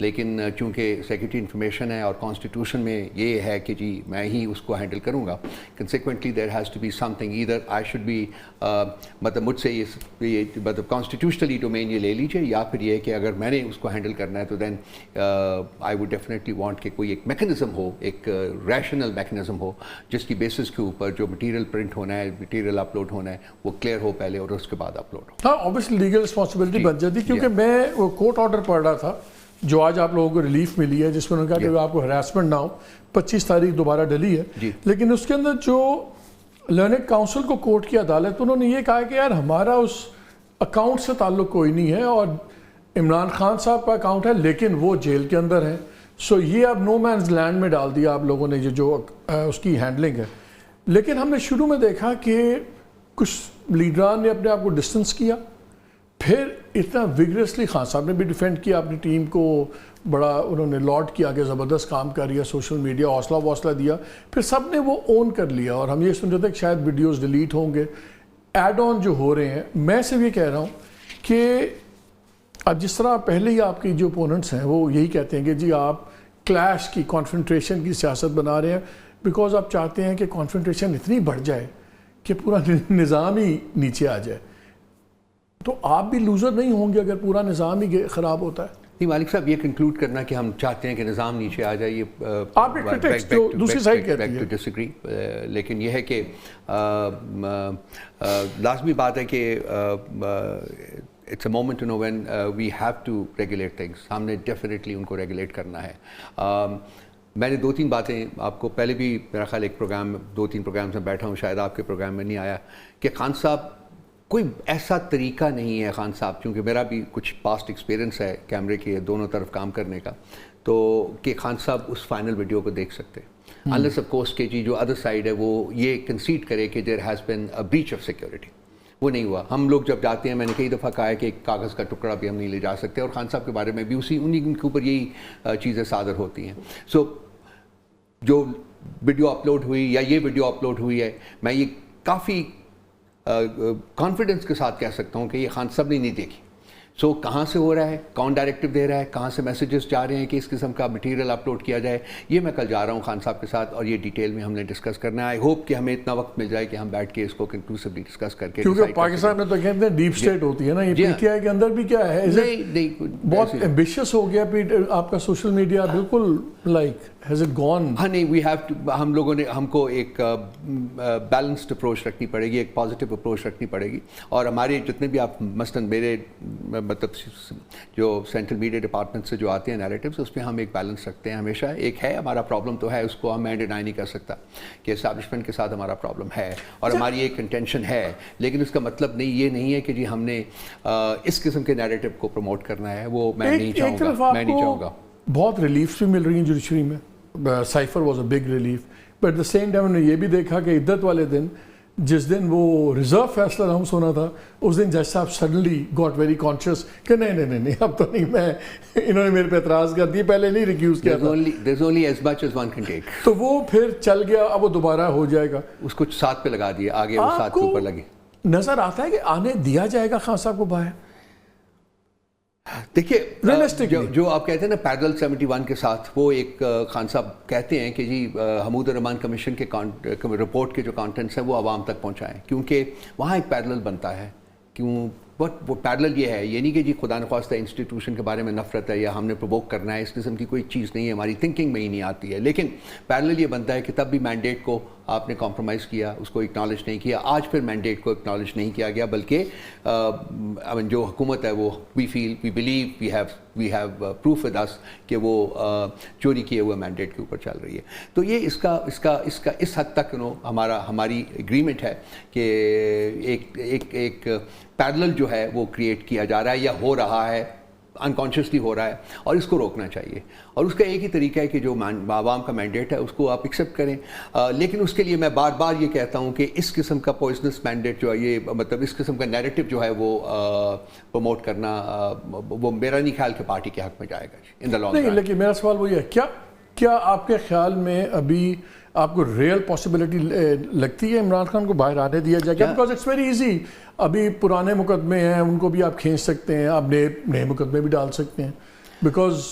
لیکن چونکہ secretary information ہے اور کانسٹیٹیوشن میں یہ ہے کہ جی میں ہی اس کو ہینڈل کروں گا, consequently there has to be something either I should be مطلب مجھ سے یہ مطلب کانسٹیٹیوشنلی ڈومین یہ لے لیجیے, یا پھر یہ کہ اگر میں نے اس کو ہینڈل کرنا ہے تو دین آئی ووڈ ڈیفینیٹلی وانٹ کہ کوئی ایک میکینزم ہو, ایک ریشنل میکینزم ہو جس کی بیسس کے اوپر جو مٹیریل پرنٹ ہونا ہے, مٹیریل اپلوڈ ہونا ہے وہ کلیئر ہو پہلے اور اس کے بعد اپلوڈ ہو. ہاں اوبیسلی لیگل رسپانسبلٹی بن جاتی, کیونکہ میں وہ کورٹ آرڈر پڑھ رہا تھا جو آج آپ لوگوں کو ریلیف ملی ہے, جس میں انہوں نے کہا کہ آپ کو ہراسمنٹ نہ ہو, 25 تاریخ دوبارہ ڈلی ہے, لیکن اس کے اندر جو لرنڈ کاؤنسل کو کورٹ کی عدالت انہوں نے یہ کہا کہ یار ہمارا اس اکاؤنٹ سے تعلق کوئی نہیں ہے اور عمران خان صاحب کا اکاؤنٹ ہے لیکن وہ جیل کے اندر ہے, سو یہ اب نو مینز لینڈ میں ڈال دیا آپ لوگوں نے جو اس کی ہینڈلنگ ہے. لیکن ہم نے شروع میں دیکھا کہ کچھ لیڈران نے اپنے آپ کو ڈسٹنس کیا, پھر اتنا ویگرسلی خان صاحب نے بھی ڈیفینڈ کیا اپنی ٹیم کو, بڑا انہوں نے لاڈ کیا کہ زبردست کام کر رہی ہے, سوشل میڈیا حوصلہ دیا, پھر سب نے وہ اون کر لیا اور ہم یہ سن رہے تھے کہ شاید ویڈیوز ڈیلیٹ ہوں گے, ایڈ آن جو ہو رہے ہیں. میں صرف یہ کہہ رہا ہوں کہ اب جس طرح پہلے ہی آپ کی جو اپوننٹس ہیں وہ یہی کہتے ہیں کہ جی آپ کلیش کی کانفرنٹریشن کی سیاست بنا رہے ہیں, بیکاز آپ چاہتے ہیں کہ کانفرنٹریشن اتنی بڑھ جائے کہ پورا نظام ہی نیچے آ جائے, تو آپ بھی لوزر نہیں ہوں گے اگر پورا نظام ہی خراب ہوتا ہے. نہیں مالک صاحب, یہ کنکلوڈ کرنا کہ ہم چاہتے ہیں کہ نظام نیچے آ جائے, یہ آپ ایک کرٹکس جو دوسری سائڈ کہتی ہے, ڈس ایگری, لیکن یہ ہے کہ لازمی بات ہے کہ it's a moment to know when we have to regulate things, ہم نے ڈیفینیٹلی ان کو ریگولیٹ کرنا ہے. میں نے 2-3 باتیں آپ کو پہلے بھی میرا خیال ایک پروگرام 2-3 پروگرامز میں بیٹھا ہوں, شاید آپ کے پروگرام میں نہیں آیا, کہ خان صاحب کوئی ایسا طریقہ نہیں ہے خان صاحب, کیونکہ میرا بھی کچھ پاسٹ ایکسپیرینس ہے کیمرے کے دونوں طرف کام کرنے کا, تو کہ خان صاحب اس فائنل ویڈیو کو دیکھ سکتے انلیس آف کورس کہ جی جو ادر سائڈ ہے وہ یہ کنسیڈ کرے کہ there has been a breach of security. وہ نہیں ہوا. ہم لوگ جب جاتے ہیں, میں نے کئی دفعہ کہا ہے کہ ایک کاغذ کا ٹکڑا بھی ہم نہیں لے جا سکتے, اور خان صاحب کے بارے میں بھی انہیں کے اوپر یہی چیزیں صادر ہوتی ہیں. سو جو ویڈیو اپلوڈ ہوئی یا یہ ویڈیو اپلوڈ ہوئی ہے, میں یہ کافی کانفیڈنس کے ساتھ کہہ سکتا ہوں کہ یہ خان صاحب نے نہیں دیکھی. سو کہاں سے ہو رہا ہے, کون ڈائریکٹیو دے رہا ہے, کہاں سے میسیجز جا رہے ہیں کہ اس قسم کا مٹیریل اپلوڈ کیا جائے, یہ میں کل جا رہا ہوں خان صاحب کے ساتھ اور یہ ڈیٹیل میں ہم نے ڈسکس کرنا ہے. آئی ہوپ کہ ہمیں اتنا وقت مل جائے کہ ہم بیٹھ کے اس کو کنکلوسیولی ڈسکس کر کے, کیونکہ پاکستان میں تو کہتے ہیں ڈیپ اسٹیٹ ہوتی ہے نا, یہ پی ٹی آئی کے اندر بھی کیا ہے, بہت ایمبیشیس ہو گیا آپ کا سوشل میڈیا, بالکل لائک ہیز اٹ گون. ہاں نہیں, وی ہیو ٹو, ہم لوگوں نے, ہم کو ایک بیلنسڈ اپروچ رکھنی پڑے گی, ایک پازیٹیو اپروچ رکھنی پڑے گی. اور ہمارے جتنے بھی آپ مثلاً میرے مطلب جو سینٹرل میڈیا ڈپارٹمنٹ سے جو آتے ہیں نیریٹیوز, اس میں ہم ایک بیلنس رکھتے ہیں ہمیشہ. ایک ہے ہمارا پرابلم تو ہے, اس کو ہم میں ڈینائی نہیں کر سکتا کہ اسٹیبلشمنٹ کے ساتھ ہمارا پرابلم ہے اور ہماری ایک کنٹینشن ہے, لیکن اس کا مطلب نہیں یہ نہیں ہے کہ جی ہم نے اس قسم کے نیریٹیو کو پروموٹ کرنا ہے, وہ میں نہیں چاہوں گا. بہت ریلیف بھی مل رہی ہیں جوڈیشری میں, cipher was a big relief, but at the same time نے یہ بھی دیکھا کہ عدت والے دن جس دن وہ ریزرو فیصلہ ہم سنا تھا, اس دن جج صاحب سڈنلی گاٹ ویری کانشیس کہ نہیں اب تو نہیں, میں انہوں نے میرے پہ اعتراض کر دیا, پہلے نہیں ریکیوز کیا تھا, تو وہ پھر چل گیا, اب وہ دوبارہ ہو جائے گا. اس کو 7 پہ لگا دیا, آگے وہ 7 کے اوپر لگے. نظر آتا ہے کہ آنے دیا جائے گا خان صاحب کو باہر. دیکھیے جو آپ کہتے ہیں نا پیرل 71 کے ساتھ, وہ ایک خان صاحب کہتے ہیں کہ جی حمود الرحمان کمیشن کے رپورٹ کے جو کانٹینٹس ہیں وہ عوام تک پہنچائیں, کیونکہ وہاں ایک پیرل بنتا ہے. کیوں بٹ وہ پیرل یہ ہے, یہ نہیں کہ جی خدا نخواستہ انسٹیٹیوشن کے بارے میں نفرت ہے یا ہم نے پرووک کرنا ہے, اس قسم کی کوئی چیز نہیں ہے, ہماری تھنکنگ میں ہی نہیں آتی ہے. لیکن پیرل یہ بنتا ہے کہ تب بھی مینڈیٹ کو آپ نے کمپرومائز کیا, اس کو اکنالج نہیں کیا. آج پھر مینڈیٹ کو اکنالج نہیں کیا گیا, بلکہ جو حکومت ہے وہ we believe we have proof with us کہ وہ چوری کیے ہوئے مینڈیٹ کے اوپر چل رہی ہے. تو یہ اس حد تک ہماری اگریمنٹ ہے کہ ایک پیرلل جو ہے وہ کریٹ کیا جا رہا ہے یا ہو رہا ہے, انکانشیسلی ہو رہا ہے, اور اس کو روکنا چاہیے. اور اس کا ایک ہی طریقہ ہے کہ جو عوام کا مینڈیٹ ہے اس کو آپ ایکسیپٹ کریں. لیکن اس کے لیے میں بار بار یہ کہتا ہوں کہ اس قسم کا پوائزنس مینڈیٹ جو ہے, یہ مطلب اس قسم کا نیریٹو جو ہے وہ پروموٹ کرنا, وہ میرا نہیں خیال کہ پارٹی کے حق میں جائے گا ان دا لانگ رن. لیکن میرا سوال وہی ہے, کیا آپ کے خیال میں ابھی آپ کو ریئل پاسبلٹی لگتی ہے عمران خان کو باہر آنے دیا جائے گا؟ بیکاز اٹس ویری ایزی, ابھی پرانے مقدمے ہیں ان کو بھی آپ کھینچ سکتے ہیں, آپ نئے مقدمے بھی ڈال سکتے ہیں, بیکاز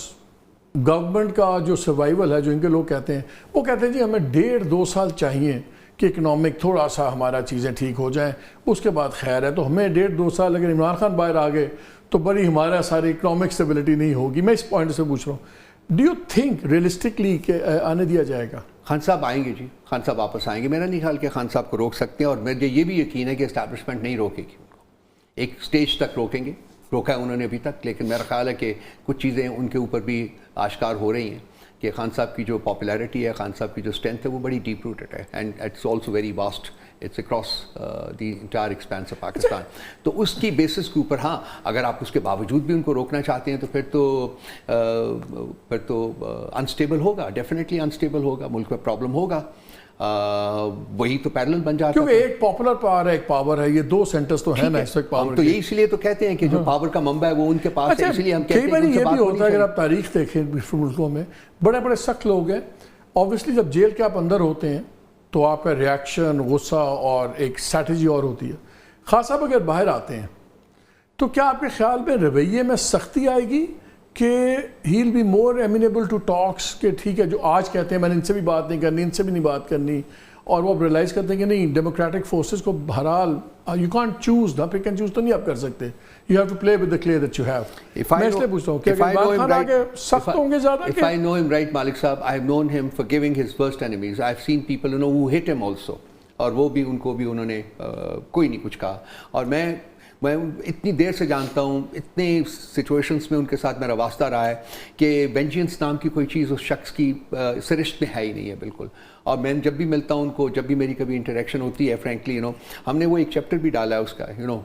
گورنمنٹ کا جو سروائیول ہے, جو ان کے لوگ کہتے ہیں, وہ کہتے ہیں جی ہمیں 1.5-2 سال چاہیے کہ اکنامک تھوڑا سا ہمارا چیزیں ٹھیک ہو جائیں, اس کے بعد خیر ہے. تو ہمیں 1.5-2 سال اگر عمران خان باہر آ گئے تو بڑی ہمارا ساری اکنامک اسٹیبلٹی نہیں ہوگی. میں اس پوائنٹ سے پوچھ رہا ہوں, ڈو یو تھنک ریئلسٹکلی کہ آنے دیا جائے گا؟ خان صاحب آئیں گے جی, خان صاحب واپس آئیں گے. میرا نہیں خیال کہ خان صاحب کو روک سکتے ہیں, اور مجھے یہ بھی یقین ہے کہ اسٹیبلشمنٹ نہیں روکے گی ان کو. ایک سٹیج تک روکیں گے, روکا ہے انہوں نے ابھی تک, لیکن میرا خیال ہے کہ کچھ چیزیں ان کے اوپر بھی آشکار ہو رہی ہیں کہ خان صاحب کی جو پاپولیرٹی ہے, خان صاحب کی جو اسٹرینتھ ہے, وہ بڑی ڈیپ روٹڈ ہے, and it's also very vast, it's across the entire expanse of Pakistan. تو اس کی بیسس کے اوپر ہاں, اگر آپ اس کے باوجود بھی ان کو روکنا چاہتے ہیں تو پھر تو انسٹیبل ہوگا, ڈیفینیٹلی انسٹیبل ہوگا, ملک میں پرابلم ہوگا. وہی تو پیرلل بن جاتا ہے, کیونکہ ایک پاپولر پاور ہے, ایک پاور ہے, یہ 2 سینٹرز تو ہیں نا اس وقت پاور. تو یہ اس لیے تو کہتے ہیں کہ جو پاور کا منبع ہے وہ ان کے پاس ہے, اس لیے ہم کہتے ہیں. کئی بار یہ بھی ہوتا ہے, اگر آپ تاریخ دیکھیں ملکوں میں بڑے بڑے سخت لوگ ہیں, اوبویسلی جب جیل کے آپ اندر ہوتے ہیں تو آپ کا ریاکشن, غصہ اور ایک اسٹریٹجی اور ہوتی ہے. خاص صاحب اگر باہر آتے ہیں تو کیا آپ کے خیال میں رویے میں سختی آئے گی کہ ہیل بی مور ایمینیبل ٹو ٹاکس, کہ ٹھیک ہے جو آج کہتے ہیں میں نے ان سے بھی بات نہیں کرنی, ان سے بھی نہیں بات کرنی, اور وہ اب ریلائز کرتے ہیں کہ نہیں, ڈیموکریٹک فورسز کو بہرحال یو کانٹ چوز نا, پک اینڈ چوز تو نہیں آپ کر سکتے, you have to play with the clay that you have. میں اس لیے پوچھتا ہوں کہ عمران خان آگے سخت ہوں گے زیادہ. If I know him right, Malik Saab, I have known him forgiving his worst enemies. I have seen people who hit him also, اور وہ بھی ان کو بھی انہوں نے کوئی نہیں کچھ کہا. اور میں اتنی دیر سے جانتا ہوں, اتنے سچویشنس میں ان کے ساتھ میرا واسطہ رہا ہے کہ وینجینس نام کی کوئی چیز اس شخص کی سرشت میں ہے ہی نہیں ہے بالکل. اور میں جب بھی ملتا ہوں ان کو, جب بھی میری کبھی انٹریکشن ہوتی ہے, فرینکلی ہم نے وہ ایک چیپٹر بھی ڈالا ہے اس کا,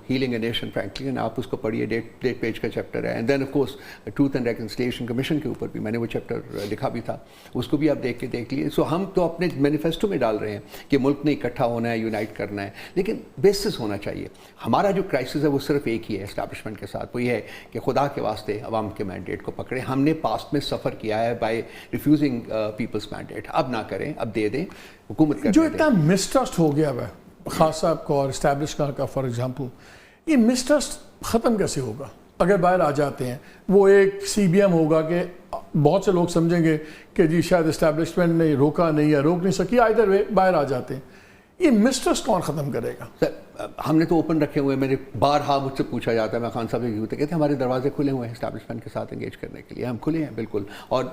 ہیلنگ اے نیشن, فرینکلی, آپ اس کو پڑھیے, 8 پیج کا چیپٹر ہے. And then of course truth and reconciliation commission کے اوپر بھی میں نے وہ چیپٹر لکھا بھی تھا, اس کو بھی آپ دیکھ لیے. سو ہم تو اپنے مینیفیسٹو میں ڈال رہے ہیں کہ ملک نے اکٹھا ہونا ہے, یونائٹ کرنا ہے, لیکن بیسس ہونا چاہیے. ہمارا جو کرائسس ہے وہ صرف ایک ہی ہے اسٹیبلشمنٹ کے ساتھ, وہ یہ ہے کہ خدا کے واسطے عوام کے مینڈیٹ کو پکڑیں. ہم نے پاسٹ میں سفر کیا ہے بائی ریفیوزنگ پیپلز مینڈیٹ, اب نہ کریں, اب دے دیں, حکومت کریں. جو اتنا مسٹرسٹ ہو گیا ہے خاص صاحب کو اور اسٹیبلشمنٹ کا, فار ایگزامپل, یہ مسٹرسٹ ختم کیسے ہوگا اگر باہر آ جاتے ہیں؟ وہ ایک سی بی ایم ہوگا کہ بہت سے لوگ سمجھیں گے کہ جی شاید اسٹیبلشمنٹ نے روکا نہیں یا روک نہیں سکی, آئیدر وے باہر آ جاتے ہیں. یہ مسٹرسٹ کون ختم کرے گا؟ سر ہم نے تو اوپن رکھے ہوئے ہیں, میرے بارہا مجھ سے پوچھا جاتا ہے, میں خان صاحب سے کہتے ہیں ہمارے دروازے کھلے ہوئے ہیں اسٹیبلشمنٹ کے ساتھ انگیج کرنے کے لیے, ہم کھلے ہیں بالکل. اور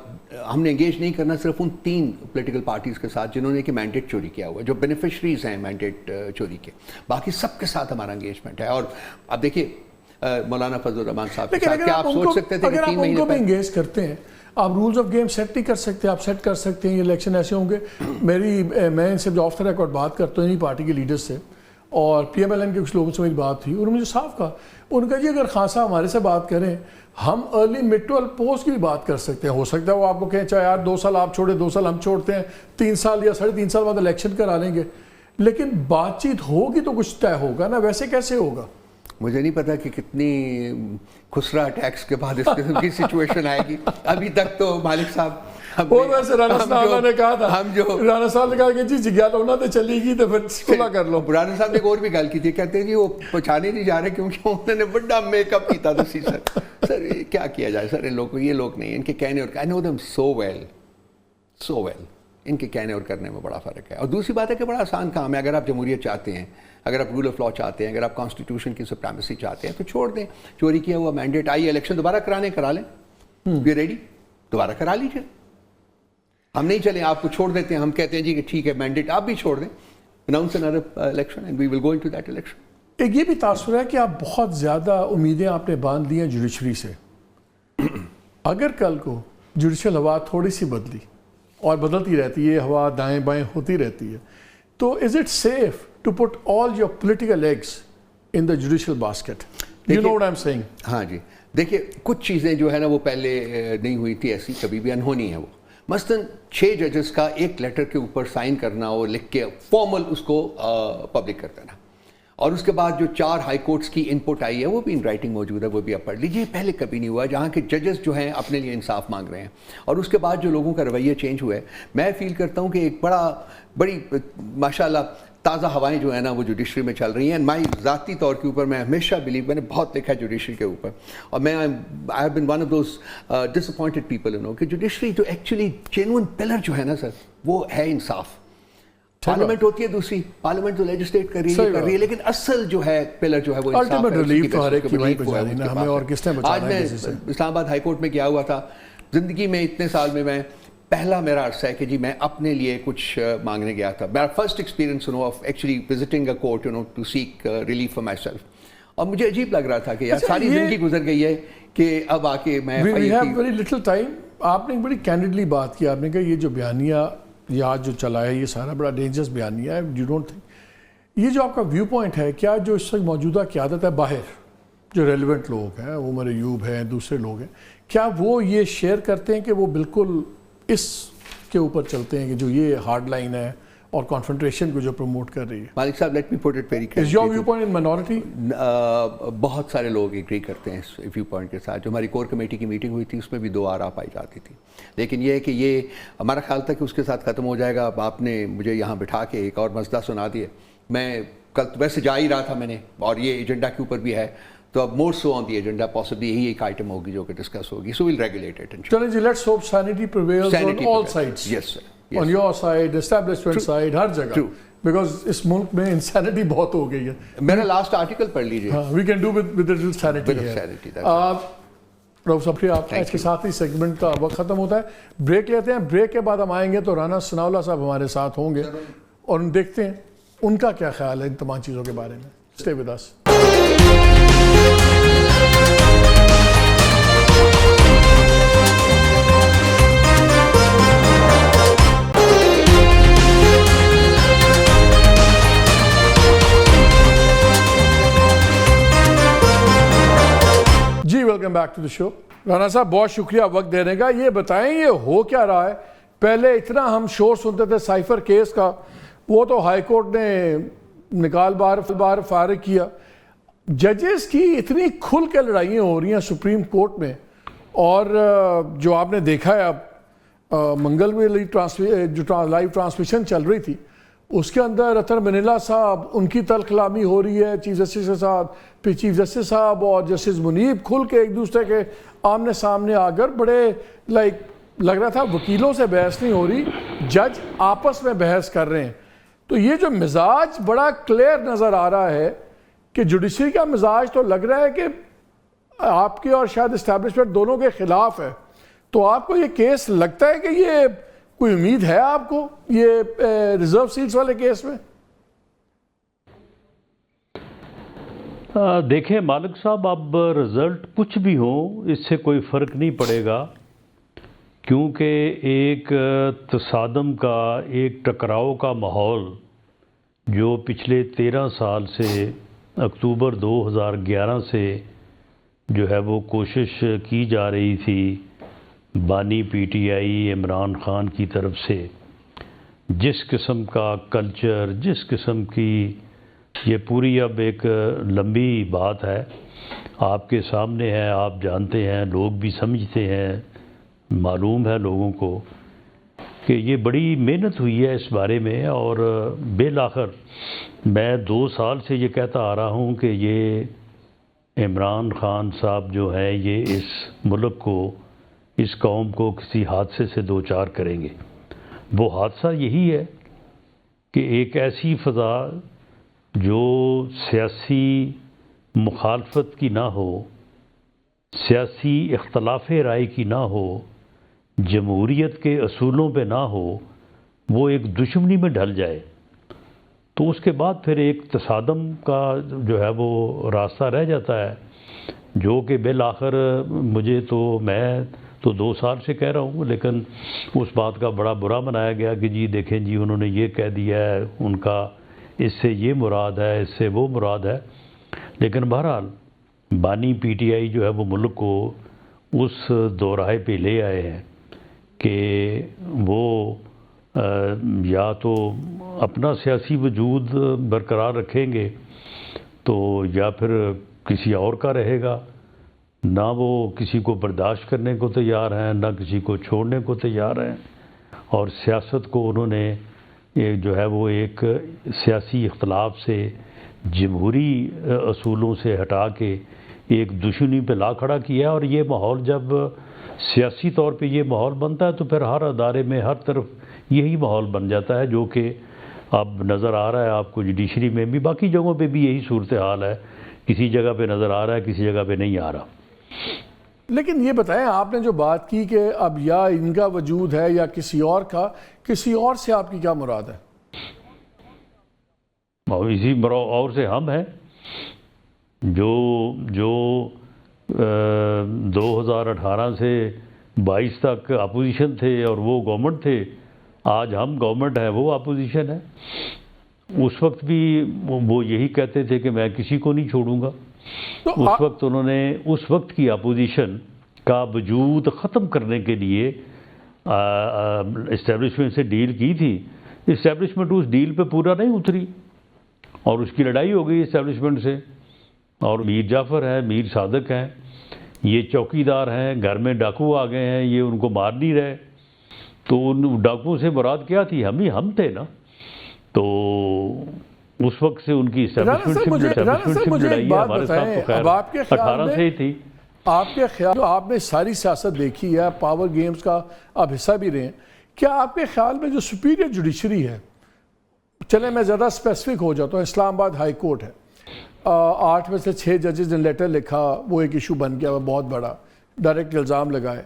ہم نے انگیج نہیں کرنا صرف ان 3 پولیٹیکل پارٹیز کے ساتھ جنہوں نے کہ مینڈیٹ چوری کیا ہوا ہے, جو بینیفیشریز ہیں مینڈیٹ چوری کے, باقی سب کے ساتھ ہمارا انگیجمنٹ ہے. اور اب دیکھیے مولانا فضل الرحمان صاحب کے ساتھ کیا آپ سوچ سکتے تھے کہ 3 مہینے پہلے انگیج کرتے ہیں, آپ رولز آف گیم سیٹ نہیں کر سکتے, آپ سیٹ کر سکتے ہیں یہ الیکشن ایسے ہوں گے. میں ان سے جو آف دا ریکارڈ بات کرتا ہوں انہی پارٹی کے لیڈر سے, اور پی ایم ایل این کے کچھ لوگوں سے میری بات تھی, انہوں نے مجھے صاف کہا, ان کا جی اگر خان صاحب ہمارے سے بات کریں, ہم ارلی مڈ ٹو پوسٹ کی بھی بات کر سکتے ہیں. ہو سکتا ہے وہ آپ کو کہیں چاہے یار 2 سال آپ چھوڑیں, 2 سال ہم چھوڑتے ہیں, 3 سال یا 3.5 سال بعد الیکشن کرا لیں گے, لیکن بات چیت ہوگی تو کچھ طے ہوگا نا. ویسے کیسے ہوگا؟ مجھے نہیں پتا کہ کتنی خسرہ اٹیکس کے بعد اس قسم کی سچویشن آئے گی. ابھی تک تو مالک صاحب رانا صاحب نے کہا کہ جی جگیال ہونا تو چلی گی تو پھر کھلا کر لو. رانا صاحب نے ایک اور بھی گل کی تھی, کہتے ہیں جی وہ پہچانے نہیں جا رہے کیونکہ انہوں نے بڑا میک اپ کیا تھا. سر کیا کیا جائے سر, ان لوگوں کو, یہ لوگ نہیں, ان کے کہنے اور I know them so well, ان کے کہنے اور کرنے میں بڑا فرق ہے. اور دوسری بات ہے کہ بڑا آسان کام ہے, اگر آپ جمہوریت چاہتے ہیں, اگر آپ رول آف لا چاہتے ہیں, اگر آپ کانسٹیٹیوشن کی سپریمیسی چاہتے ہیں, تو چھوڑ دیں چوری کیا ہوا مینڈیٹ. آئیے الیکشن دوبارہ کرا لیں, وی ریڈی, دوبارہ کرا لیجیے. ہم نہیں چلیں, آپ کو چھوڑ دیتے ہیں, ہم کہتے ہیں جی کہ ٹھیک ہے مینڈیٹ آپ بھی چھوڑ دیں, announce another election and we will go into that election. ایک یہ بھی تاثر ہے کہ آپ بہت زیادہ امیدیں آپ نے باندھ لی ہیں جوڈیشری سے. اگر کل کو جوڈیشل ہوا تھوڑی سی بدلی, اور بدلتی رہتی ہے ہوا, دائیں بائیں ہوتی رہتی ہے, تو is it safe to put all your political eggs in the judicial basket? You know what I am seeing. ہاں جی, دیکھیے کچھ چیزیں جو ہے نا وہ پہلے نہیں ہوئی تھی ایسی, کبھی بھی انہونی ہے وہ. مثلاً 6 ججز کا ایک لیٹر کے اوپر سائن کرنا اور لکھ کے فارمل اس کو پبلک کر دینا, اور اس کے بعد جو 4 ہائی کورٹس کی ان پٹ آئی ہے وہ بھی ان رائٹنگ موجود ہے, وہ بھی آپ پڑھ لیجیے. پہلے کبھی نہیں ہوا جہاں کے ججز جو ہیں اپنے لیے انصاف مانگ رہے ہیں, اور اس کے بعد جو لوگوں کا رویہ چینج ہوا ہے. میں فیل کرتا ہوں کہ ایک بڑی ماشاء اللہ تازہ ہوائیں جو ہیں نا وہ جوڈیشری میں چل رہی ہیں. مائی ذاتی طور کے اوپر میں ہمیشہ بلیو، میں نے بہت دیکھا ہے جوڈیشری کے اوپر، اور میں I have been one of those disappointed people کہ جوڈیشری جو ایکچولی جینوئن پلر جو ہے نا سر وہ ہے انصاف. پارلیمنٹ ہوتی ہے دوسری، پارلیمنٹ تو لیجسلیٹ کر رہی ہے، لیکن اصل جو ہے پلر جو ہے وہ انصاف ہے. آج میں اسلام آباد ہائی کورٹ میں کیا ہوا تھا، زندگی میں اتنے سال میں پہلا میرا عرصہ ہے کہ جی میں اپنے لیے کچھ مانگنے گیا تھا. میرا first experience of actually visiting a court to seek relief for myself. اور مجھے عجیب لگ رہا تھا کہ یار ساری زندگی گزر گئی ہے کہ اب آ کے میں ویری لٹل ٹائم. آپ نے ایک بڑی کینڈڈلی بات کی، آپ نے کہا یہ جو بیانیہ یا جو چلا ہے یہ سارا بڑا ڈینجرس بیانیہ ہے. یو ڈونٹ تھنک یہ جو آپ کا ویو پوائنٹ ہے، کیا جو اس وقت موجودہ قیادت ہے باہر جو ریلیونٹ لوگ ہیں، عمر ایوب ہیں، دوسرے لوگ ہیں، کیا وہ یہ شیئر کرتے ہیں کہ وہ بالکل اس کے اوپر چلتے ہیں کہ جو یہ ہارڈ لائن ہے اور کانفرنٹریشن کو جو پروموٹ کر رہی ہے؟ مالک صاحب let me put it very is your view point in minority? بہت سارے لوگ ایگری کرتے ہیں اس ویو پوائنٹ کے ساتھ. جو ہماری کور کمیٹی کی میٹنگ ہوئی تھی اس میں بھی 2 آراء پائی جاتی تھی، لیکن یہ ہے کہ یہ ہمارا خیال تھا کہ اس کے ساتھ ختم ہو جائے گا. اب آپ نے مجھے یہاں بٹھا کے ایک اور مسئلہ سنا دیا. میں کل ویسے جا ہی رہا تھا میں نے، اور یہ ایجنڈا کے اوپر بھی ہے، تو اب مور سو آن دی ایجنڈا پاسبلی یہی ایک آئٹم ہوگی جو کہ ڈسکس ہوگی. So we'll regulate it. چلیں جی، let's hope sanity prevails on all sides. Yes sir, on your side, establishment side, ہر جگہ. Because اس ملک میں انسینٹی بہت ہو گئی ہے. میرا لاسٹ آرٹیکل پڑھ لیجیے. We can do with a little sanity here. رؤف صاحب آپ اس کے ساتھ ہی سیگمنٹ کا وقت ختم ہوتا ہے. بریک لیتے ہیں، بریک کے بعد ہم آئیں گے تو رانا ثناء اللہ صاحب ہمارے ساتھ ہوں گے اور دیکھتے ہیں ان کا کیا خیال ہے ان تمام چیزوں کے بارے میں. Stay with us. جی welcome back to the show. Rana صاحب بہت شکریہ وقت دینے کا. یہ بتائیں یہ ہو کیا رہا ہے؟ پہلے اتنا ہم شور سنتے تھے سائفر کیس کا، وہ تو ہائی کورٹ نے نکال بار فارغ کیا. ججز کی اتنی کھل کے لڑائیاں ہو رہی ہیں سپریم کورٹ میں، اور جو آپ نے دیکھا ہے اب منگل میں جو لائیو ٹرانسمیشن چل رہی تھی اس کے اندر رتن منیلا صاحب ان کی تلخ کلامی ہو رہی ہے چیف جسٹس کے ساتھ، پھر چیف جسٹس صاحب اور جسٹس منیب کھل کے ایک دوسرے کے آمنے سامنے آ کر بڑے لگ رہا تھا وکیلوں سے بحث نہیں ہو رہی، جج آپس میں بحث کر رہے ہیں. تو یہ جو مزاج بڑا کلیئر نظر آ رہا ہے کہ جوڈیشری کا مزاج تو لگ رہا ہے کہ آپ کے اور شاید اسٹیبلشمنٹ دونوں کے خلاف ہے. تو آپ کو یہ کیس لگتا ہے کہ یہ کوئی امید ہے آپ کو یہ ریزرو سیٹس والے کیس میں؟ دیکھیں مالک صاحب، اب رزلٹ کچھ بھی ہو اس سے کوئی فرق نہیں پڑے گا، کیونکہ ایک تصادم کا، ایک ٹکراؤ کا ماحول جو پچھلے 13 سال سے اکتوبر 2011 سے جو ہے وہ کوشش کی جا رہی تھی بانی P T I Imran Khan کی طرف سے، جس قسم کا کلچر، جس قسم کی یہ پوری اب ایک لمبی بات ہے، آپ کے سامنے ہے، آپ جانتے ہیں، لوگ بھی سمجھتے ہیں، معلوم ہے لوگوں کو کہ یہ بڑی محنت ہوئی ہے اس بارے میں. اور بالآخر میں 2 سال سے یہ کہتا آ رہا ہوں کہ یہ عمران خان صاحب جو ہے یہ اس ملک کو، اس قوم کو کسی حادثے سے دوچار کریں گے. وہ حادثہ یہی ہے کہ ایک ایسی فضا جو سیاسی مخالفت کی نہ ہو، سیاسی اختلاف رائے کی نہ ہو، جمہوریت کے اصولوں پہ نہ ہو، وہ ایک دشمنی میں ڈھل جائے. تو اس کے بعد پھر ایک تصادم کا جو ہے وہ راستہ رہ جاتا ہے، جو کہ بالآخر مجھے تو میں تو 2 سال سے کہہ رہا ہوں، لیکن اس بات کا بڑا برا منایا گیا کہ جی دیکھیں جی انہوں نے یہ کہہ دیا ہے، ان کا اس سے یہ مراد ہے، اس سے وہ مراد ہے. لیکن بہرحال بانی پی ٹی آئی جو ہے وہ ملک کو اس دوراہے پہ لے آئے ہیں کہ وہ یا تو اپنا سیاسی وجود برقرار رکھیں گے تو یا پھر کسی اور کا رہے گا. نہ وہ کسی کو برداشت کرنے کو تیار ہیں، نہ کسی کو چھوڑنے کو تیار ہیں، اور سیاست کو انہوں نے یہ جو ہے وہ ایک سیاسی اختلاف سے، جمہوری اصولوں سے ہٹا کے ایک دشمنی پہ لا کھڑا کیا ہے۔ اور یہ ماحول جب سیاسی طور پہ یہ ماحول بنتا ہے تو پھر ہر ادارے میں ہر طرف یہی ماحول بن جاتا ہے، جو کہ اب نظر آ رہا ہے آپ کو جوڈیشری میں بھی، باقی جگہوں پہ بھی یہی صورتحال ہے، کسی جگہ پہ نظر آ رہا ہے، کسی جگہ پہ نہیں آ رہا۔ لیکن یہ بتائیں، آپ نے جو بات کی کہ اب یا ان کا وجود ہے یا کسی اور کا، کسی اور سے آپ کی کیا مراد ہے؟ اور اسی اور سے ہم ہیں جو 2018 سے 22 تک اپوزیشن تھے اور وہ گورنمنٹ تھے، آج ہم گورنمنٹ ہیں، وہ اپوزیشن ہے۔ اس وقت بھی وہ یہی کہتے تھے کہ میں کسی کو نہیں چھوڑوں گا۔ اس وقت انہوں نے اس وقت کی اپوزیشن کا وجود ختم کرنے کے لیے اسٹیبلشمنٹ سے ڈیل کی تھی۔ اسٹیبلشمنٹ اس ڈیل پہ پورا نہیں اتری اور اس کی لڑائی ہو گئی اسٹیبلشمنٹ سے، اور میر جعفر ہیں، میر صادق ہیں، یہ چوکیدار ہیں، گھر میں ڈاکو آ گئے ہیں، یہ ان کو مار نہیں رہے۔ تو ان ڈاکوؤں سے مراد کیا تھی؟ ہم تھے نا۔ تو اس وقت سے ان کی اسٹیبلشمنٹ سے لڑائی ہے، ہمارے ساتھ تو خیر 18 سے ہی تھی۔ آپ کے خیال، آپ نے ساری سیاست دیکھی ہے، پاور گیمز کا آپ حصہ بھی رہے ہیں، کیا آپ کے خیال میں جو سپیریئر جوڈیشری ہے، چلیں میں زیادہ اسپیسیفک ہو جاتا ہوں، اسلام آباد ہائی کورٹ ہے، 8 میں سے 6 ججز نے لیٹر لکھا، وہ ایک ایشو بن گیا، وہ بہت بڑا ڈائریکٹ الزام لگائے،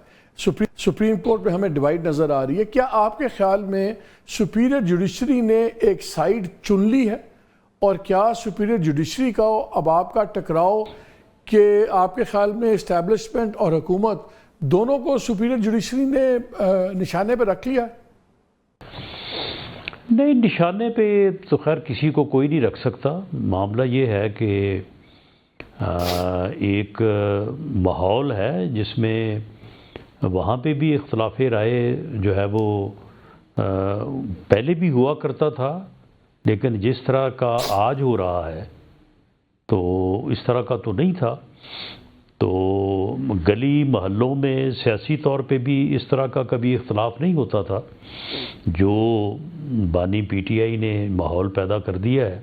سپریم کورٹ میں ہمیں ڈیوائڈ نظر آ رہی ہے۔ کیا آپ کے خیال میں سپیریئر جوڈیشری نے ایک سائیڈ چن لی ہے؟ اور کیا سپیریئر جوڈیشری کا اب آپ کا ٹکراؤ کہ آپ کے خیال میں اسٹیبلشمنٹ اور حکومت دونوں کو سپیریئر جوڈیشری نے نشانے پہ رکھ لیا؟ نہیں، نشانے پہ تو خیر کسی کو کوئی نہیں رکھ سکتا۔ معاملہ یہ ہے کہ ایک ماحول ہے جس میں وہاں پہ بھی اختلاف رائے جو ہے وہ پہلے بھی ہوا کرتا تھا، لیکن جس طرح کا آج ہو رہا ہے تو اس طرح کا تو نہیں تھا۔ تو گلی محلوں میں سیاسی طور پہ بھی اس طرح کا کبھی اختلاف نہیں ہوتا تھا۔ جو بانی پی ٹی آئی نے ماحول پیدا کر دیا ہے،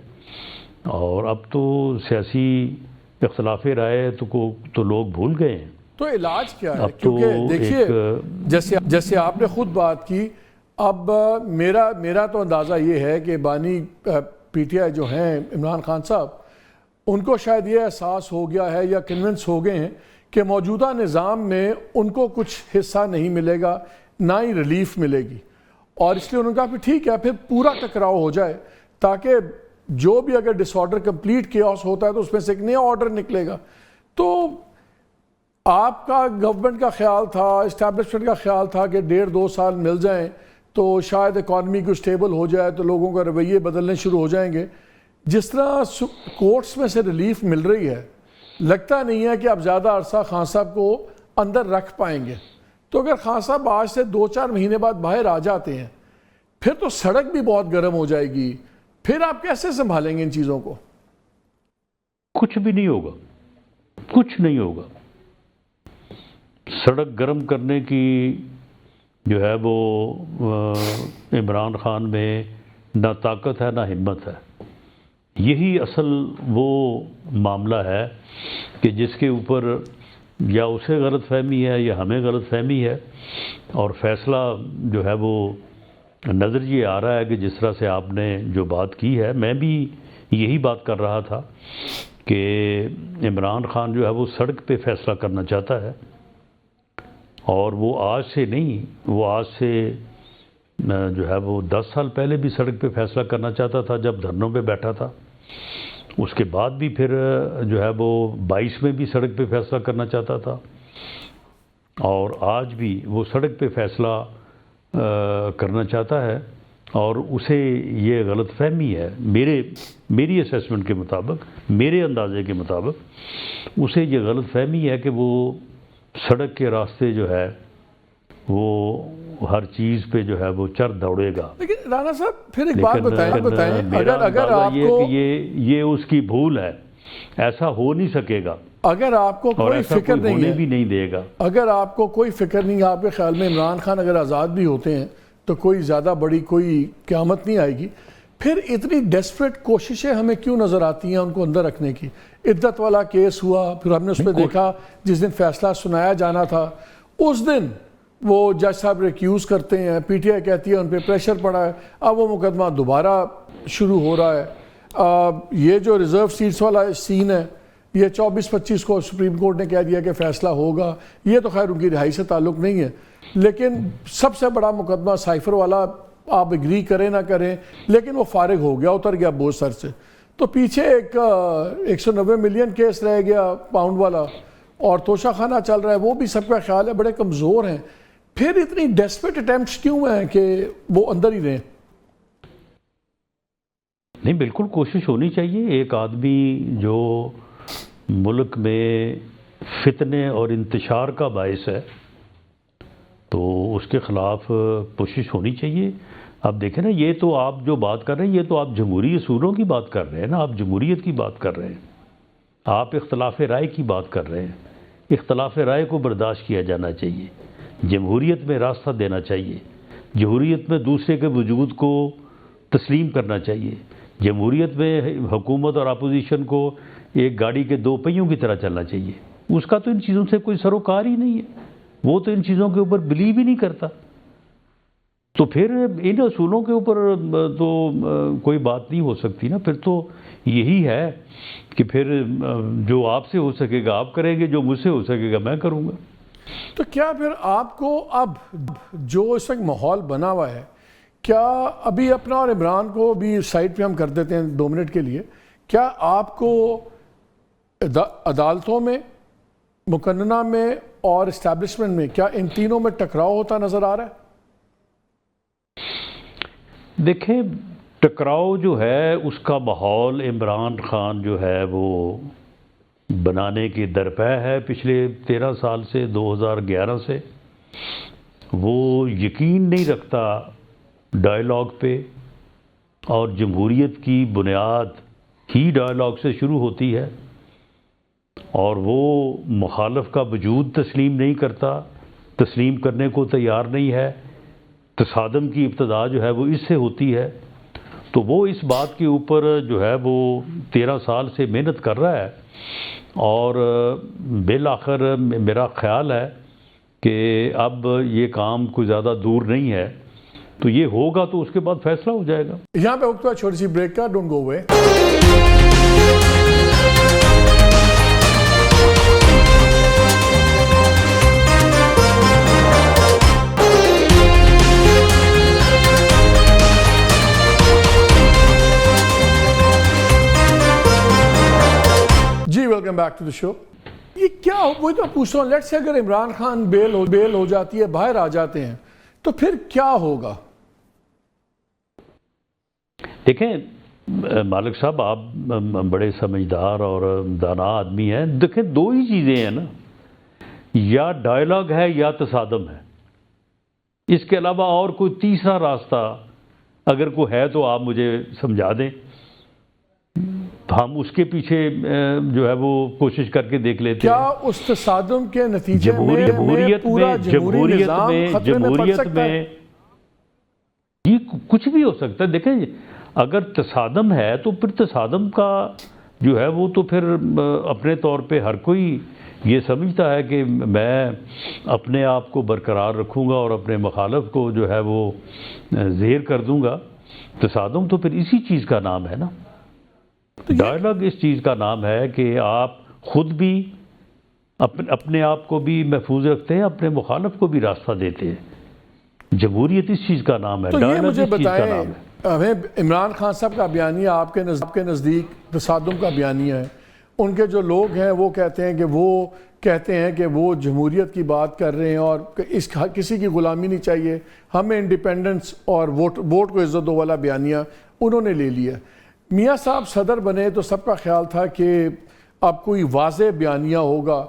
اور اب تو سیاسی اختلاف رائے تو لوگ بھول گئے ہیں۔ تو علاج کیا ہے؟ کیونکہ دیکھیے جیسے آپ نے خود بات کی، اب میرا تو اندازہ یہ ہے کہ بانی پی ٹی آئی جو ہیں عمران خان صاحب، ان کو شاید یہ احساس ہو گیا ہے یا کنونس ہو گئے ہیں کہ موجودہ نظام میں ان کو کچھ حصہ نہیں ملے گا، نہ ہی ریلیف ملے گی، اور اس لیے انہوں نے کہا پھر ٹھیک ہے، پھر پورا ٹکراؤ ہو جائے، تاکہ جو بھی اگر ڈس آرڈر کمپلیٹ کیوس ہوتا ہے تو اس میں سے ایک نیا آرڈر نکلے گا۔ تو آپ کا گورنمنٹ کا خیال تھا، اسٹیبلشمنٹ کا خیال تھا کہ 1.5-2 سال مل جائیں تو شاید اکانومی کو اسٹیبل ہو جائے، تو لوگوں کا رویے بدلنے شروع ہو جائیں گے۔ جس طرح کورٹس میں سے ریلیف مل رہی ہے، لگتا نہیں ہے کہ آپ زیادہ عرصہ خان صاحب کو اندر رکھ پائیں گے۔ تو اگر خان صاحب آج سے 2-4 مہینے بعد باہر آ جاتے ہیں، پھر تو سڑک بھی بہت گرم ہو جائے گی، پھر آپ کیسے سنبھالیں گے ان چیزوں کو؟ کچھ بھی نہیں ہوگا، کچھ نہیں ہوگا۔ سڑک گرم کرنے کی جو ہے وہ عمران خان میں نہ طاقت ہے نہ ہمت ہے۔ یہی اصل وہ معاملہ ہے کہ جس کے اوپر یا اسے غلط فہمی ہے یا ہمیں غلط فہمی ہے، اور فیصلہ جو ہے وہ نظر یہ آ رہا ہے کہ جس طرح سے آپ نے جو بات کی ہے، میں بھی یہی بات کر رہا تھا کہ عمران خان جو ہے وہ سڑک پہ فیصلہ کرنا چاہتا ہے، اور وہ آج سے نہیں، وہ آج سے جو ہے وہ 10 سال پہلے بھی سڑک پہ فیصلہ کرنا چاہتا تھا جب دھرنوں پہ بیٹھا تھا۔ اس کے بعد بھی پھر جو ہے وہ 22 میں بھی سڑک پہ فیصلہ کرنا چاہتا تھا، اور آج بھی وہ سڑک پہ فیصلہ کرنا چاہتا ہے۔ اور اسے یہ غلط فہمی ہے، میری اسیسمنٹ کے مطابق، میرے اندازے کے مطابق اسے یہ غلط فہمی ہے کہ وہ سڑک کے راستے جو ہے وہ ہر چیز پہ جو ہے وہ چر دوڑے گا۔ لیکن رانا صاحب پھر ایک بات بتائیں، اگر آپ کو یہ اس کی بھول ہے، ایسا ہو نہیں سکے گا، اگر آپ کو کوئی فکر نہیں ہے، بھی نہیں دے گا، اگر آپ کو کوئی فکر نہیں ہے، آپ کے خیال میں عمران خان اگر آزاد بھی ہوتے ہیں تو کوئی زیادہ بڑی کوئی قیامت نہیں آئے گی. پھر اتنی ڈیسپریٹ کوششیں ہمیں کیوں نظر آتی ہیں ان کو اندر رکھنے کی؟ عدت والا کیس ہوا, پھر ہم نے اس پہ دیکھا جس دن فیصلہ سنایا جانا تھا اس دن وہ جج صاحب ریکیوز کرتے ہیں, پی ٹی آئی کہتی ہے ان پہ پریشر پڑا ہے, اب وہ مقدمہ دوبارہ شروع ہو رہا ہے. یہ جو ریزرو سیٹس والا سین ہے, یہ 24-25 کو سپریم کورٹ نے کہہ دیا کہ فیصلہ ہوگا. یہ تو خیر ان کی رہائی سے تعلق نہیں ہے, لیکن سب سے بڑا مقدمہ سائفر والا, آپ اگری کریں نہ کریں, لیکن وہ فارغ ہو گیا, اتر گیا بوجھ سر سے. تو پیچھے ایک 190 ملین کیس رہ گیا پاؤنڈ والا, اور توشہ خانہ چل رہا ہے, وہ بھی سب کا خیال ہے بڑے کمزور ہیں. پھر اتنی ڈیسپریٹ اٹیمپٹس کیوں ہیں کہ وہ اندر ہی رہیں؟ نہیں, بالکل کوشش ہونی چاہیے. ایک آدمی جو ملک میں فتنے اور انتشار کا باعث ہے تو اس کے خلاف کوشش ہونی چاہیے. آپ دیکھیں نا, یہ تو آپ جو بات کر رہے ہیں یہ تو آپ جمہوری اصولوں کی بات کر رہے ہیں نا, آپ جمہوریت کی بات کر رہے ہیں, آپ اختلاف رائے کی بات کر رہے ہیں. اختلاف رائے کو برداشت کیا جانا چاہیے, جمہوریت میں راستہ دینا چاہیے, جمہوریت میں دوسرے کے وجود کو تسلیم کرنا چاہیے, جمہوریت میں حکومت اور اپوزیشن کو ایک گاڑی کے دو پہیوں کی طرح چلنا چاہیے. اس کا تو ان چیزوں سے کوئی سروکار ہی نہیں ہے, وہ تو ان چیزوں کے اوپر بلیو ہی نہیں کرتا. تو پھر ان اصولوں کے اوپر تو کوئی بات نہیں ہو سکتی نا. پھر تو یہی ہے کہ پھر جو آپ سے ہو سکے گا آپ کریں گے, جو مجھ سے ہو سکے گا میں کروں گا. تو کیا پھر آپ کو اب جو اس وقت ماحول بنا ہوا ہے, کیا ابھی اپنا اور عمران کو بھی سائٹ پہ ہم کر دیتے ہیں 2 منٹ کے لیے, کیا آپ کو عدالتوں میں, مقننہ میں اور اسٹیبلشمنٹ میں, کیا ان تینوں میں ٹکراؤ ہوتا نظر آ رہا ہے؟ دیکھیں, ٹکراؤ جو ہے اس کا ماحول عمران خان جو ہے وہ بنانے کی درپے ہے پچھلے 13 سال سے, 2011 سے. وہ یقین نہیں رکھتا ڈائیلاگ پہ, اور جمہوریت کی بنیاد ہی ڈائیلاگ سے شروع ہوتی ہے, اور وہ مخالف کا وجود تسلیم نہیں کرتا, تسلیم کرنے کو تیار نہیں ہے. تصادم کی ابتدا جو ہے وہ اس سے ہوتی ہے. تو وہ اس بات کے اوپر جو ہے وہ 13 سال سے محنت کر رہا ہے, اور بالآخر میرا خیال ہے کہ اب یہ کام کوئی زیادہ دور نہیں ہے, تو یہ ہوگا تو اس کے بعد فیصلہ ہو جائے گا. یہاں پہ وقت چھوٹی سی بریک کا, ڈونٹ گو اوے. جی welcome back to the show. یہ کیا وہ تو پوچھ رہا ہوں, لیٹ سے اگر عمران خان بیل ہو جاتی ہے, باہر آ جاتے ہیں, تو پھر کیا ہوگا؟ دیکھیں مالک صاحب, آپ بڑے سمجھدار اور دانا آدمی ہیں. دیکھیں 2 ہی چیزیں ہیں نا, یا ڈائیلاگ ہے یا تصادم ہے. اس کے علاوہ اور کوئی تیسرا راستہ اگر کوئی ہے تو آپ مجھے سمجھا دیں, ہم اس کے پیچھے جو ہے وہ کوشش کر کے دیکھ لیتے ہیں. کیا اس تصادم کے نتیجے میں پورا جمہوری نظام خطرے میں پڑ سکتا ہے؟ یہ کچھ بھی ہو سکتا ہے. دیکھیں, اگر تصادم ہے تو پھر تصادم کا جو ہے وہ تو پھر اپنے طور پہ ہر کوئی یہ سمجھتا ہے کہ میں اپنے آپ کو برقرار رکھوں گا اور اپنے مخالف کو جو ہے وہ زیر کر دوں گا. تصادم تو پھر اسی چیز کا نام ہے نا. ڈائیلاگ اس چیز کا نام ہے کہ آپ خود بھی اپنے آپ کو بھی محفوظ رکھتے ہیں, اپنے مخالف کو بھی راستہ دیتے ہیں. جمہوریت اس چیز کا نام ہے, ڈائیلاگ اس چیز کا نام ہے. ہمیں عمران خان صاحب کا بیانیہ آپ کے نزدیک تصادم کا بیانیہ ہے. ان کے جو لوگ ہیں وہ کہتے ہیں کہ وہ جمہوریت کی بات کر رہے ہیں اور کسی کی غلامی نہیں چاہیے, ہمیں انڈیپینڈنس اور ووٹ کو عزت دو والا بیانیہ انہوں نے لے لیا. میاں صاحب صدر بنے تو سب کا خیال تھا کہ اب کوئی واضح بیانیہ ہوگا.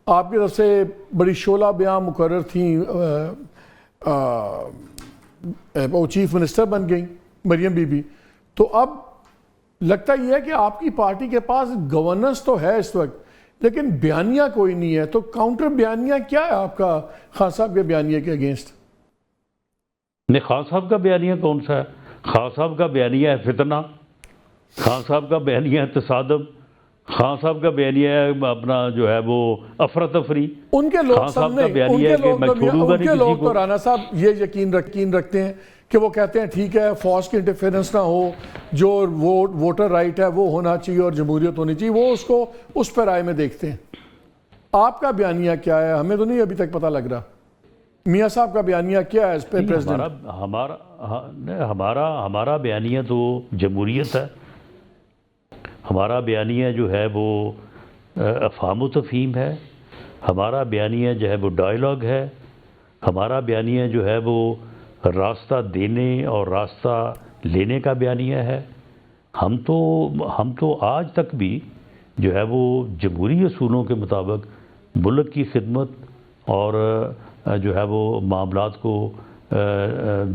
آپ کی طرف سے بڑی شعلہ بیان مقرر تھیں, وہ چیف منسٹر بن گئیں مریم بی بی. تو اب لگتا یہ ہے کہ آپ کی پارٹی کے پاس گورننس تو ہے اس وقت, لیکن بیانیہ کوئی نہیں ہے. تو کاؤنٹر بیانیہ کیا ہے آپ کا خان صاحب کے بیانیے کے اگینسٹ؟ نہیں، خان صاحب کا بیانیہ کون سا ہے؟ خان صاحب کا بیانیہ ہے فتنہ، خان صاحب کا بیانیہ ہے تصادم، خان صاحب کا بیانیہ ہے اپنا جو ہے وہ افراتفری، ان کے لوگ خان صاحب سامنے کا بیانیہ ہے کہ میں چھوڑوں گا ان کے نہیں کسی لوگ کو۔ تو رانا صاحب یہ یقین رکھتے ہیں کہ وہ کہتے ہیں ٹھیک ہے فوج کی انٹرفیرنس نہ ہو، جو ووٹر رائٹ ہے وہ ہونا چاہیے اور جمہوریت ہونی چاہیے، وہ اس کو اس پیرائے میں دیکھتے ہیں۔ آپ کا بیانیہ کیا ہے؟ ہمیں تو نہیں ابھی تک پتہ لگ رہا۔ میاں صاحب کا بیانیہ کیا ہے اس پہ پریزیڈنٹ؟ ہمارا بیانیہ تو جمہوریت ہے، ہمارا بیانیہ جو ہے وہ افہام و تفہیم ہے، ہمارا بیانیہ جو ہے وہ ڈائیلاگ ہے، ہمارا بیانیہ جو ہے وہ راستہ دینے اور راستہ لینے کا بیانیہ ہے۔ ہم تو آج تک بھی جو ہے وہ جمہوری اصولوں کے مطابق ملک کی خدمت اور جو ہے وہ معاملات کو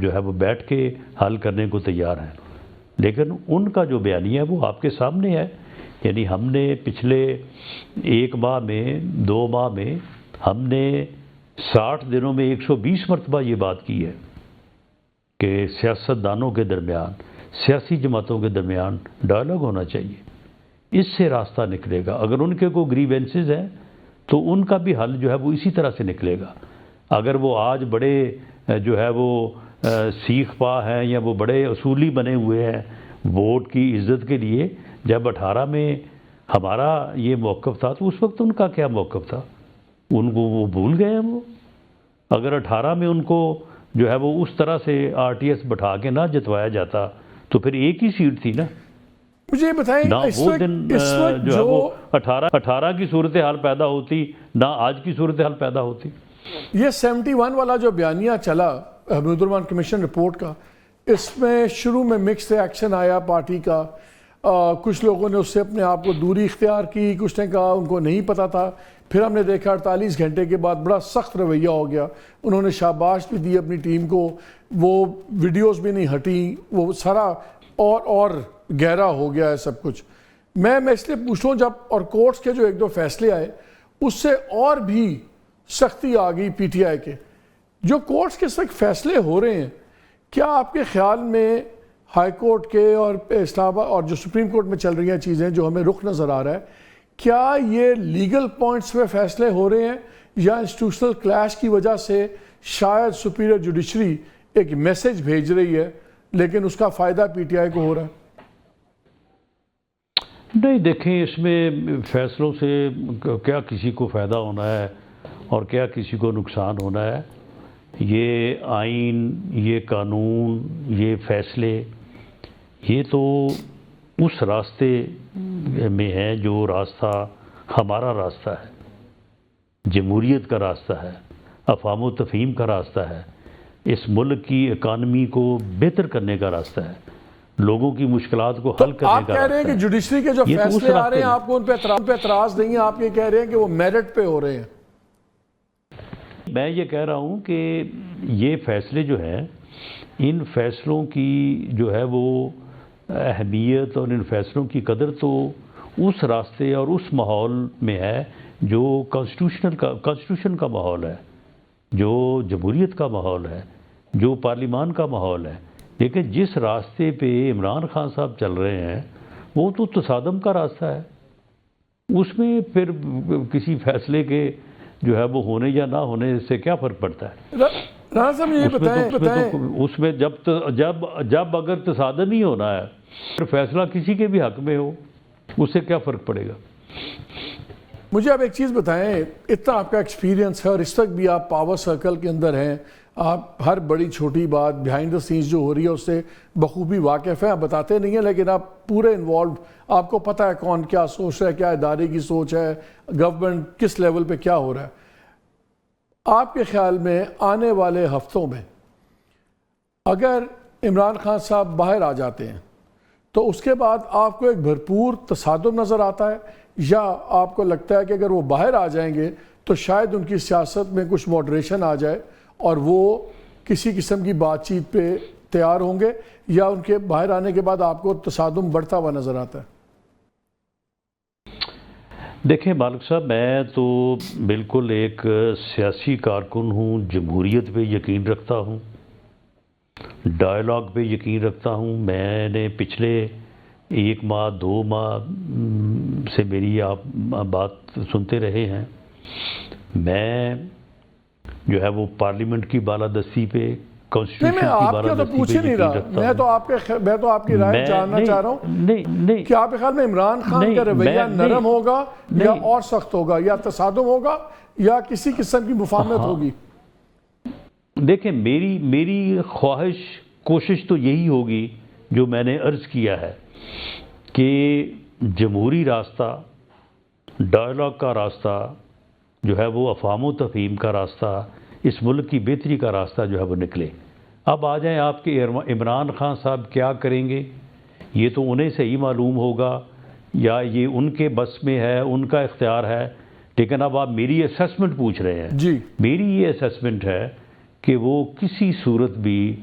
جو ہے وہ بیٹھ کے حل کرنے کو تیار ہیں، لیکن ان کا جو بیانیہ ہے وہ آپ کے سامنے ہے۔ یعنی ہم نے پچھلے 1 ماہ میں 2 ماہ میں ہم نے 60 دنوں میں 120 مرتبہ یہ بات کی ہے کہ سیاستدانوں کے درمیان، سیاسی جماعتوں کے درمیان ڈائلاگ ہونا چاہیے، اس سے راستہ نکلے گا۔ اگر ان کے کوئی گریوینسز ہیں تو ان کا بھی حل جو ہے وہ اسی طرح سے نکلے گا۔ اگر وہ آج بڑے جو ہے وہ سیخ پا ہیں یا وہ بڑے اصولی بنے ہوئے ہیں ووٹ کی عزت کے لیے، جب 18 میں ہمارا یہ موقف تھا تو اس وقت ان کا کیا موقف تھا؟ ان کو وہ بھول گئے ہیں وہ؟ اگر 18 میں ان کو جو ہے وہ اس طرح سے RTS بٹھا کے نہ جتوایا جاتا تو پھر ایک ہی سیٹ تھی نا۔ مجھے یہ بتائیں نہ اس وہ وقت دن جو ہے وہ 18 کی صورتحال پیدا ہوتی، نہ آج کی صورتحال پیدا ہوتی۔ یہ 71 والا جو بیانیہ چلا حمید الرحمان کمیشن رپورٹ کا، اس میں شروع میں مکس ایکشن آیا پارٹی کا، کچھ لوگوں نے اس سے اپنے آپ کو دوری اختیار کی، کچھ نے کہا ان کو نہیں پتہ تھا، پھر ہم نے دیکھا 48 گھنٹے کے بعد بڑا سخت رویہ ہو گیا، انہوں نے شاباش بھی دی اپنی ٹیم کو، وہ ویڈیوز بھی نہیں ہٹیں، وہ سارا اور گہرا ہو گیا ہے سب کچھ۔ میں اس لیے پوچھ رہا ہوں، جب اور کورٹس کے جو 1-2 فیصلے آئے اس سے اور بھی سختی آ گئی پی ٹی آئی کے، جو کورٹس کے ساتھ فیصلے ہو رہے ہیں، کیا آپ کے خیال میں ہائی کورٹ کے اور اسلام آباد اور جو سپریم کورٹ میں چل رہی ہیں چیزیں جو ہمیں رخ نظر آ رہا ہے، کیا یہ لیگل پوائنٹس پہ فیصلے ہو رہے ہیں یا انسٹیٹیوشنل کلیش کی وجہ سے شاید سپیریئر جوڈیشری ایک میسج بھیج رہی ہے لیکن اس کا فائدہ پی ٹی آئی کو ہو رہا ہے؟ نہیں، دیکھیں اس میں فیصلوں سے کیا کسی کو فائدہ ہونا ہے اور کیا کسی کو نقصان ہونا ہے۔ یہ آئین، یہ قانون، یہ فیصلے، یہ تو اس راستے میں ہے جو راستہ ہمارا راستہ ہے، جمہوریت کا راستہ ہے، افہام و تفہیم کا راستہ ہے، اس ملک کی اکانومی کو بہتر کرنے کا راستہ ہے، لوگوں کی مشکلات کو حل کرنے کا آپ کہہ رہے ہیں کہ جوڈیشری کے جو فیصلے آ رہے ہیں آپ کو ان پہ اعتراض نہیں ہے، آپ یہ کہہ رہے ہیں کہ وہ میرٹ پہ ہو رہے ہیں؟ میں یہ کہہ رہا ہوں کہ یہ فیصلے جو ہیں، ان فیصلوں کی جو ہے وہ اہمیت اور ان فیصلوں کی قدر تو اس راستے اور اس ماحول میں ہے جو کانسٹیٹیوشن کا ماحول ہے، جو جمہوریت کا ماحول ہے، جو پارلیمان کا ماحول ہے۔ لیکن جس راستے پہ عمران خان صاحب چل رہے ہیں وہ تو تصادم کا راستہ ہے، اس میں پھر کسی فیصلے کے جو ہے وہ ہونے یا نہ ہونے سے کیا فرق پڑتا ہے؟ رانا صاحب یہ بتائیں اس میں جب اگر تصادم ہی ہونا ہے پھر فیصلہ کسی کے بھی حق میں ہو، اس سے کیا فرق پڑے گا؟ مجھے آپ ایک چیز بتائیں، اتنا آپ کا ایکسپیرینس ہے اور اس وقت بھی آپ پاور سرکل کے اندر ہیں، آپ ہر بڑی چھوٹی بات بیہائنڈ دا سینس جو ہو رہی ہے اس سے بخوبی واقف ہیں، آپ بتاتے نہیں ہیں لیکن آپ پورے انوالوڈ، آپ کو پتہ ہے کون کیا سوچ رہا ہے، کیا ادارے کی سوچ ہے، گورنمنٹ کس لیول پہ کیا ہو رہا ہے۔ آپ کے خیال میں آنے والے ہفتوں میں اگر عمران خان صاحب باہر آ جاتے ہیں تو اس کے بعد آپ کو ایک بھرپور تصادم نظر آتا ہے، یا آپ کو لگتا ہے کہ اگر وہ باہر آ جائیں گے تو شاید ان کی سیاست میں کچھ ماڈریشن آ جائے اور وہ کسی قسم کی بات چیت پہ تیار ہوں گے، یا ان کے باہر آنے کے بعد آپ کو تصادم بڑھتا ہوا نظر آتا ہے؟ دیکھیں مالک صاحب، میں تو بالکل ایک سیاسی کارکن ہوں، جمہوریت پہ یقین رکھتا ہوں، ڈائلاگ پہ یقین رکھتا ہوں. میں نے پچھلے 1 ماہ 2 ماہ سے میری آپ بات سنتے رہے ہیں. میں جو ہے وہ پارلیمنٹ کی بالادستی پہ، نہیں، کانسٹیٹیوشن میں کی آپ کا تو بالادستی پوچھ پہ ہی نہیں یقین رہا. رکھتا میں ہوں. تو آپ کی رائے جاننا چاہ رہا ہوں نہیں کہ آپ کے خیال میں عمران خان کا رویہ نرم ہوگا یا اور سخت ہوگا، یا تصادم ہوگا یا کسی قسم کی مفاہمت ہوگی؟ دیکھیں، میری خواہش کوشش تو یہی ہوگی جو میں نے عرض کیا ہے کہ جمہوری راستہ، ڈائلاگ کا راستہ جو ہے وہ افہام و تفہیم کا راستہ، اس ملک کی بہتری کا راستہ جو ہے وہ نکلے. اب آ جائیں آپ کے عمران خان صاحب کیا کریں گے، یہ تو انہیں سے ہی معلوم ہوگا، یا یہ ان کے بس میں ہے، ان کا اختیار ہے. لیکن اب آپ میری اسیسمنٹ پوچھ رہے ہیں. جی، میری یہ اسیسمنٹ ہے کہ وہ کسی صورت بھی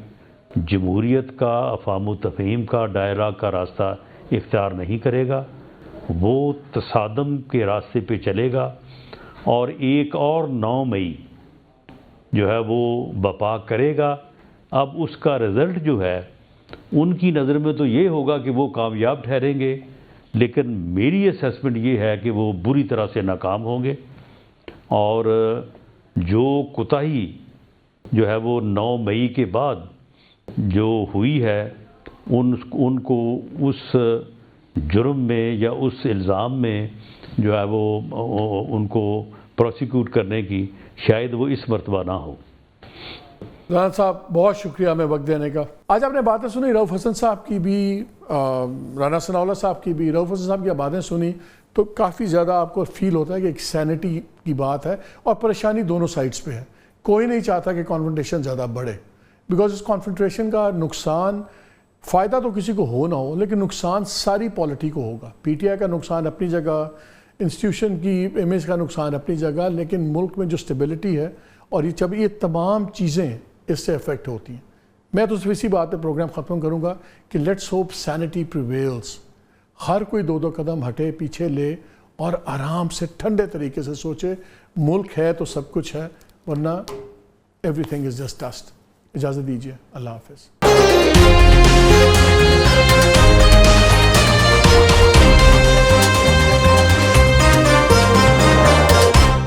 جمہوریت کا، افہام و تفہیم کا، ڈائلاگ کا راستہ اختیار نہیں کرے گا. وہ تصادم کے راستے پہ چلے گا، اور ایک اور 9 مئی جو ہے وہ بپا کرے گا. اب اس کا رزلٹ جو ہے ان کی نظر میں تو یہ ہوگا کہ وہ کامیاب ٹھہریں گے، لیکن میری اسیسمنٹ یہ ہے کہ وہ بری طرح سے ناکام ہوں گے. اور جو کوتاہی جو ہے وہ 9 مئی کے بعد جو ہوئی ہے، ان کو اس جرم میں یا اس الزام میں جو ہے وہ ان کو پروسیکیوٹ کرنے کی شاید وہ اس مرتبہ نہ ہو. رانا صاحب بہت شکریہ ہمیں وقت دینے کا. آج آپ نے باتیں سنی رؤف حسن صاحب کی بھی، رانا ثناء اللہ صاحب کی بھی. رؤف حسن صاحب کی باتیں سنی تو کافی زیادہ آپ کو فیل ہوتا ہے کہ ایک سینٹی کی بات ہے، اور پریشانی دونوں سائٹس پہ ہے. کوئی نہیں چاہتا کہ کانفرنٹیشن زیادہ بڑھے، بیکاز اس کانفرنٹیشن کا نقصان، فائدہ تو کسی کو ہو نہ ہو لیکن نقصان ساری پالیٹی کو ہوگا. پی ٹی آئی کا نقصان اپنی جگہ، انسٹیٹیوشن کی امیج کا نقصان اپنی جگہ، لیکن ملک میں جو اسٹیبلٹی ہے اور جب یہ تمام چیزیں اس سے افیکٹ ہوتی ہیں. میں تو صرف اسی بات پہ پروگرام ختم کروں گا کہ لیٹس ہوپ سینٹی پریویلز. ہر کوئی 2 قدم ہٹے، پیچھے لے، اور آرام سے ٹھنڈے طریقے سے سوچے. ملک ہے تو سب کچھ ہے، ورنہ everything is just dust. اجازت دیجیے، اللہ حافظ.